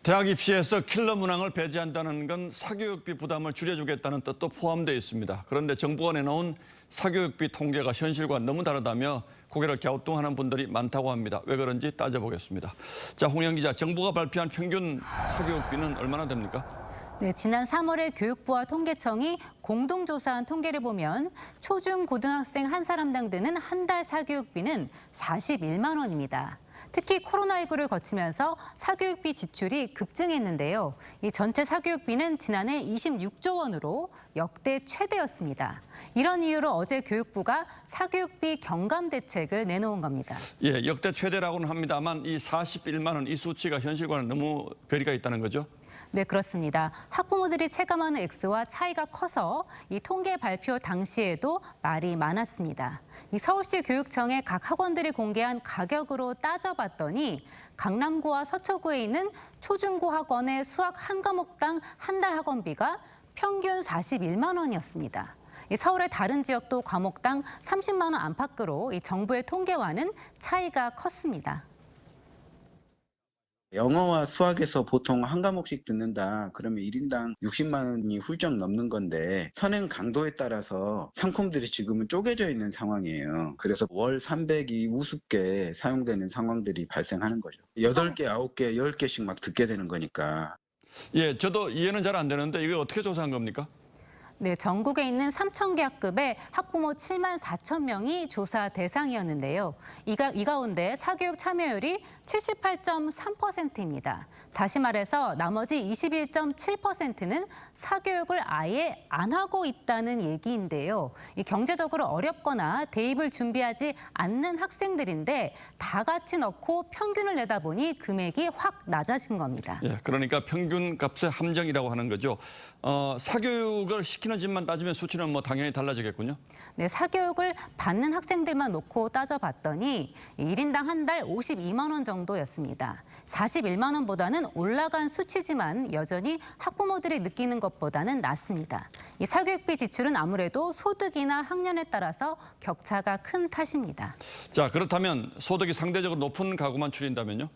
대학 입시에서 킬러 문항을 배제한다는 건 사교육비 부담을 줄여주겠다는 뜻도 포함되어 있습니다. 그런데 정부가 내놓은 사교육비 통계가 현실과 너무 다르다며 고개를 갸우뚱하는 분들이 많다고 합니다. 왜 그런지 따져보겠습니다. 자, 홍영 기자, 정부가 발표한 평균 사교육비는 얼마나 됩니까? 네, 지난 3월에 교육부와 통계청이 공동조사한 통계를 보면 초중 고등학생 한 사람당 드는 한 달 사교육비는 41만 원입니다. 특히 코로나19를 거치면서 사교육비 지출이 급증했는데요. 이 전체 사교육비는 지난해 26조 원으로 역대 최대였습니다. 이런 이유로 어제 교육부가 사교육비 경감 대책을 내놓은 겁니다. 예, 역대 최대라고는 합니다만 이 41만 원 이 수치가 현실과는 너무 괴리가 있다는 거죠? 네, 그렇습니다. 학부모들이 체감하는 액수와 차이가 커서 이 통계 발표 당시에도 말이 많았습니다. 이 서울시 교육청의 각 학원들이 공개한 가격으로 따져봤더니 강남구와 서초구에 있는 초중고 학원의 수학 한 과목당 한 달 학원비가 평균 41만 원이었습니다. 이 서울의 다른 지역도 과목당 30만 원 안팎으로 이 정부의 통계와는 차이가 컸습니다. 영어와 수학에서 보통 한 과목씩 듣는다. 그러면 1인당 60만 원이 훌쩍 넘는 건데 선행 강도에 따라서 상품들이 지금은 쪼개져 있는 상황이에요. 그래서 월 300이 우습게 사용되는 상황들이 발생하는 거죠. 8개, 9개, 10개씩 막 듣게 되는 거니까. 예, 저도 이해는 잘 안 되는데 이거 어떻게 조사한 겁니까? 네, 전국에 있는 3,000개 학급의 학부모 7만 4천 명이 조사 대상이었는데요. 이 가운데 사교육 참여율이 78.3%입니다. 다시 말해서 나머지 21.7%는 사교육을 아예 안 하고 있다는 얘기인데요. 이 경제적으로 어렵거나 대입을 준비하지 않는 학생들인데 다 같이 넣고 평균을 내다 보니 금액이 확 낮아진 겁니다. 예, 그러니까 평균 값의 함정이라고 하는 거죠. 사교육을 시키는 집만 따지면 수치는 뭐 당연히 달라지겠군요. 네, 사교육을 받는 학생들만 놓고 따져봤더니 1인당 한 달 52만 원 정도였습니다. 41만 원보다는 올라간 수치지만 여전히 학부모들이 느끼는 것보다는 낮습니다. 이 사교육비 지출은 아무래도 소득이나 학년에 따라서 격차가 큰 탓입니다. 자, 그렇다면 소득이 상대적으로 높은 가구만 추린다면요?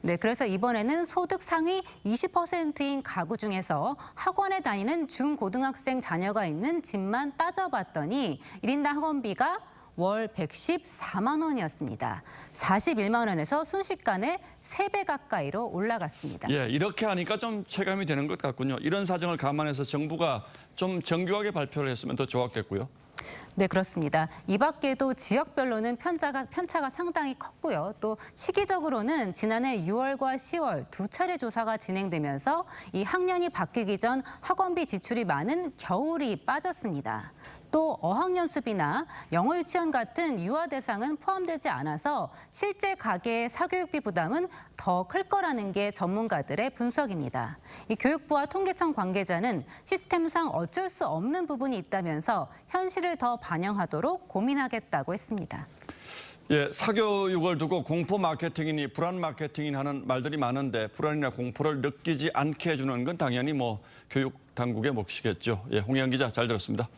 네, 그래서 이번에는 소득 상위 20%인 가구 중에서 학원에 다니는 중고등학생 자녀가 있는 집만 따져봤더니 1인당 학원비가 월 114만 원이었습니다. 41만 원에서 순식간에 3배 가까이로 올라갔습니다. 예, 이렇게 하니까 좀 체감이 되는 것 같군요. 이런 사정을 감안해서 정부가 좀 정교하게 발표를 했으면 더 좋았겠고요. 네, 그렇습니다. 이 밖에도 지역별로는 편차가 상당히 컸고요. 또 시기적으로는 지난해 6월과 10월 두 차례 조사가 진행되면서 이 학년이 바뀌기 전 학원비 지출이 많은 겨울이 빠졌습니다. 또 어학연수비나 영어 유치원 같은 유아 대상은 포함되지 않아서 실제 가계의 사교육비 부담은 더 클 거라는 게 전문가들의 분석입니다. 이 교육부와 통계청 관계자는 시스템상 어쩔 수 없는 부분이 있다면서 현실을 더 반영하도록 고민하겠다고 했습니다. 예, 사교육을 두고 공포 마케팅이니 불안 마케팅이니 하는 말들이 많은데 불안이나 공포를 느끼지 않게 해주는 건 당연히 뭐 교육 당국의 몫이겠죠. 예, 홍영 기자 잘 들었습니다.